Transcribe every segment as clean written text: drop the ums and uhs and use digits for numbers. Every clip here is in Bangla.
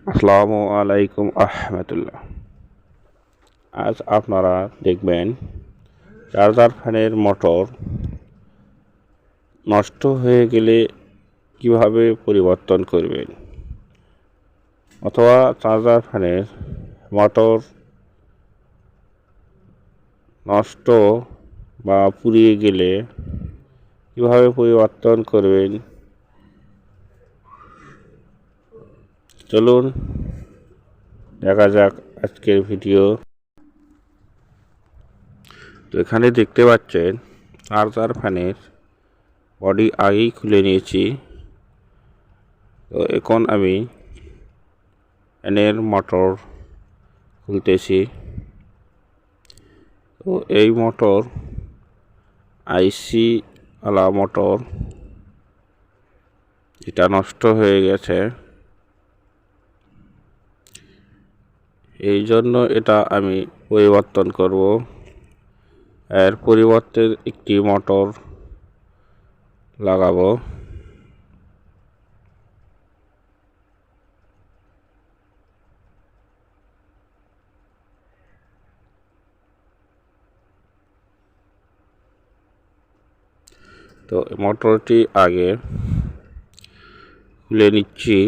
আসসালামু আলাইকুম আহমতুল্লাহ। আজ আপনারা দেখবেন চার্জার ফ্যানের মোটর নষ্ট হয়ে গেলে কিভাবে পরিবর্তন করবেন, অথবা চার্জার ফ্যানের মোটর নষ্ট বা পুড়িয়ে গেলে কিভাবে পরিবর্তন করবেন। চলুন দেখা যাক আজকের ভিডিও। তো এখানে দেখতে পাচ্ছেন চার্জার ফ্যানের বডি আগেই খুলে নিয়েছি। তো এখন আমি ফ্যানের মোটর খুলতেছি। তো এই মোটর আইসি ওয়ালা মোটর, এটা নষ্ট হয়ে গেছে, এই জন্য এটা আমি পরিবর্তন করব। এর পরিবর্তে একটি মোটর লাগাবো। তো মোটরটি আগে খুলে নিচ্ছি।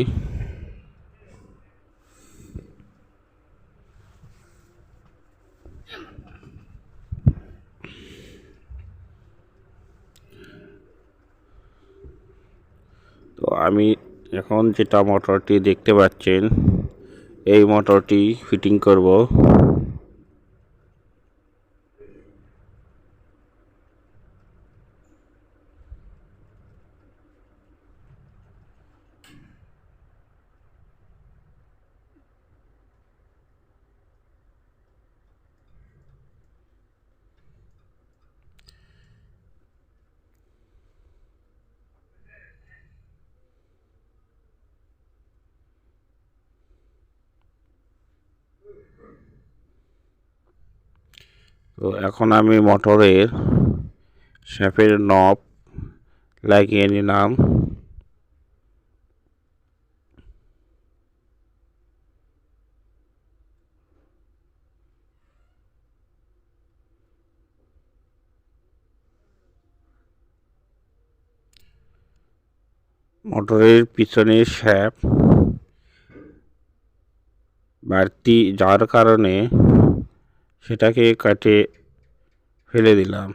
তো আমি এখন যেটা মোটরটি দেখতে পাচ্ছেন, এই মোটরটি ফিটিং করব। তো এখন আমি মোটরের শ্যাফের নব লাগিয়ে নিলাম। মোটরের পিছনের শ্যাফট বাড়তি যার কারণে সেটাকে কাটে ফেলে দিলাম।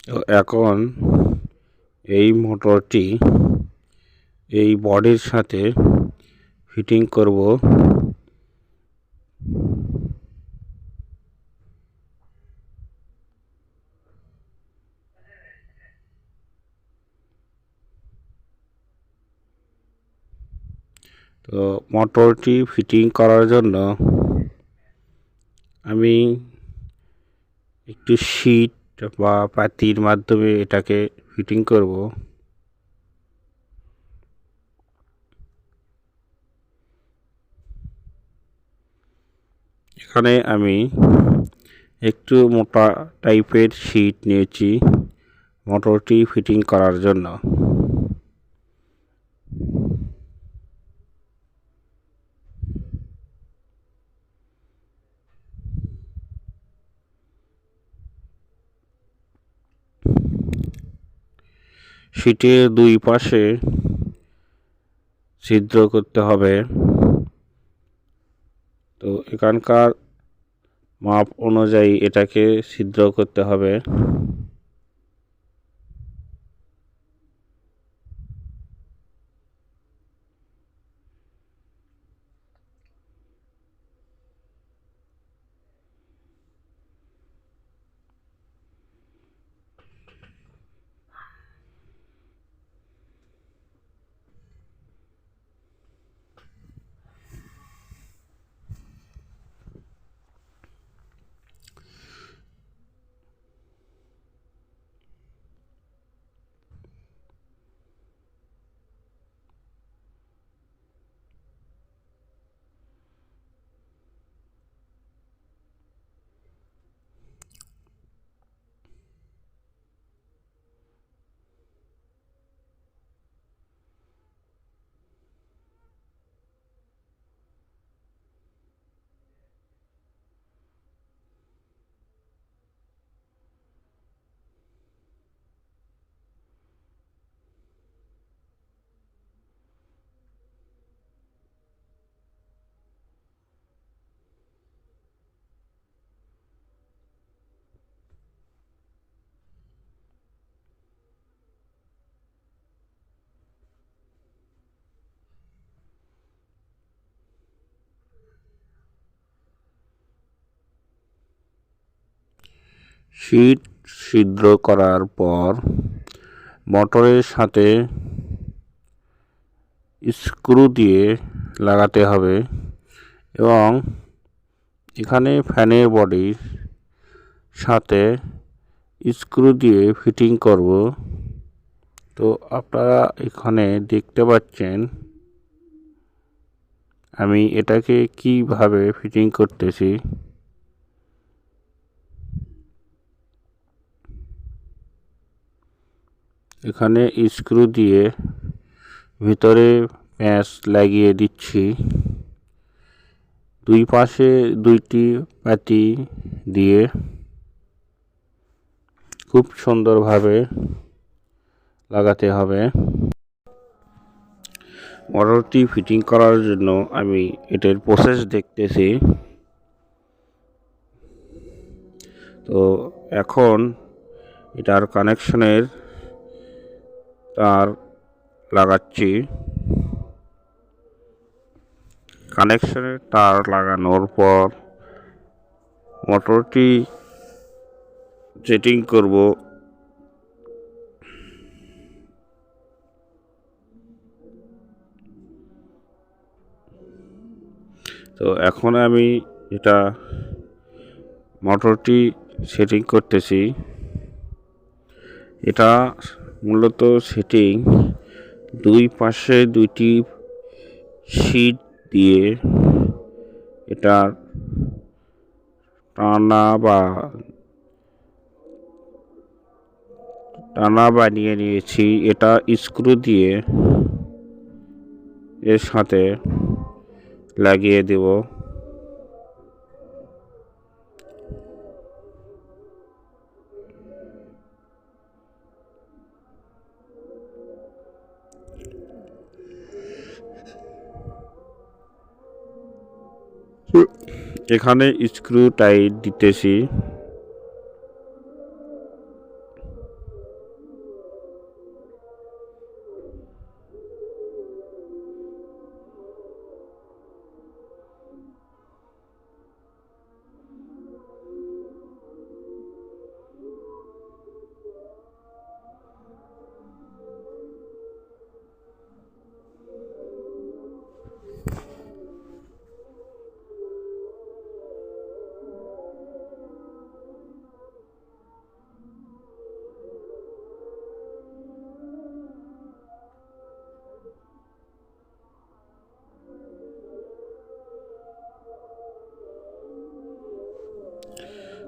তো এখন এই মোটরটি এই বডির সাথে ফিটিং করব। তো মোটরটি ফিটিং করার জন্য আমি একটু শীট বা পাতির মাধ্যমে এটাকে ফিটিং করব। এখানে আমি একটু মোটা টাইপের শীট নিয়েছি মোটরটি ফিটিং করার জন্য। শীটের দুই পাশে ছিদ্র করতে হবে। তো এখানকার মাপ অনুযায়ী এটাকে ছিদ্র করতে হবে। শীট ছিদ্র করার পর মোটরের সাথে স্ক্রু দিয়ে লাগাতে হবে এবং এখানে ফ্যানের বডির সাথে স্ক্রু দিয়ে ফিটিং করব। তো আপনারা এখানে দেখতে পাচ্ছেন আমি এটাকে কিভাবে ফিটিং করতেছি। এখানে স্ক্রু দিয়ে ভিতরে প্যাঁচ লাগিয়ে দিচ্ছি। দুই পাশে দুইটি পাতি দিয়ে খুব সুন্দরভাবে লাগাতে হবে। মোটরটি ফিটিং করার জন্য আমি এটার প্রসেস দেখতেছি। তো এখন এটার কানেকশনের তার লাগাচ্ছি। কানেকশনের তার লাগানোর পর মোটরটি সেটিং করব। তো এখন আমি এটা মোটরটি সেটিং করতেছি। এটা মূলত সেটিং দুই পাশে দুইটি শীট দিয়ে এটা টানা বানিয়ে নিয়েছি। এটা স্ক্রু দিয়ে এর সাথে লাগিয়ে দেব। এখানে স্ক্রু টাইট দিতেছি।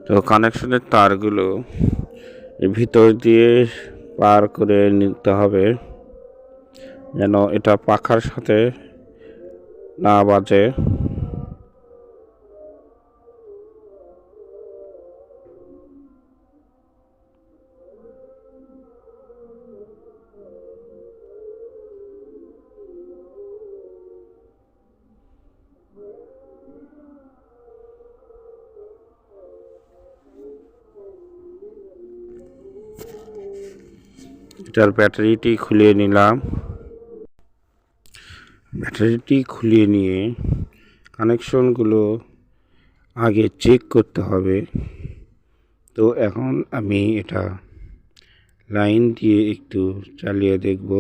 তো কানেকশনের তারগুলো ভিতর দিয়ে পার করে নিতে হবে যেন এটা পাখার সাথে না বাজে। এটার ব্যাটারিটি খুলে নিলাম। ব্যাটারিটি খুলে নিয়ে কানেকশনগুলো আগে চেক করতে হবে। তো এখন আমি এটা লাইন দিয়ে একটু চালিয়ে দেখব।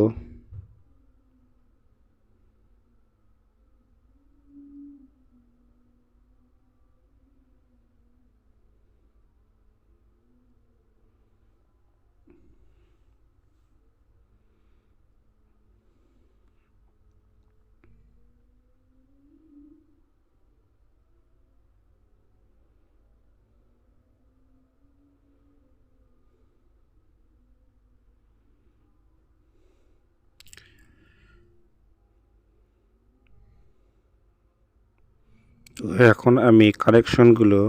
তো এখন আমি কানেকশনগুলো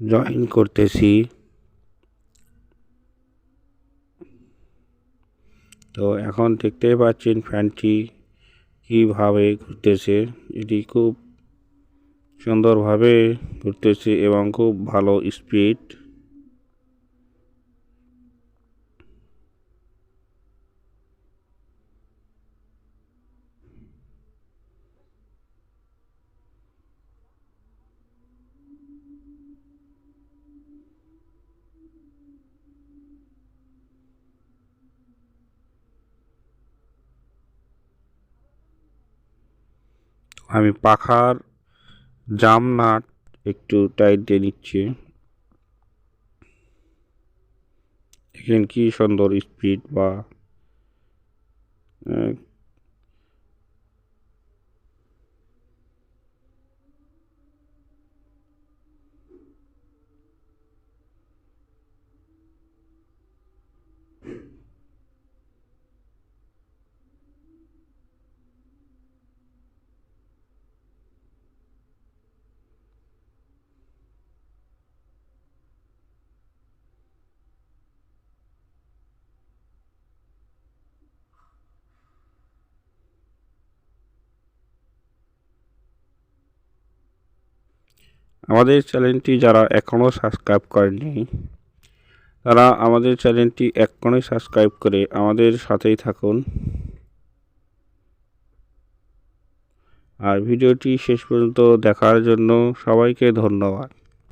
জয়েন করতেছি। তো এখন দেখতেই পাচ্ছেন ফ্যানটি কীভাবে ঘুরতেছে। এটি খুব সুন্দরভাবে ঘুরতেছে এবং খুব ভালো স্পিড। আমি পাখার জাম নাট একটু টাইট দিয়ে নিচ্ছি। দেখেন কি সুন্দর স্পিড বা আমাদের চ্যানেলটি যারা এখনও সাবস্ক্রাইব করেনি তারা আমাদের চ্যানেলটি এক্ষুনি সাবস্ক্রাইব করে আমাদের সাথেই থাকুন। আর ভিডিওটি শেষ পর্যন্ত দেখার জন্য সবাইকে ধন্যবাদ।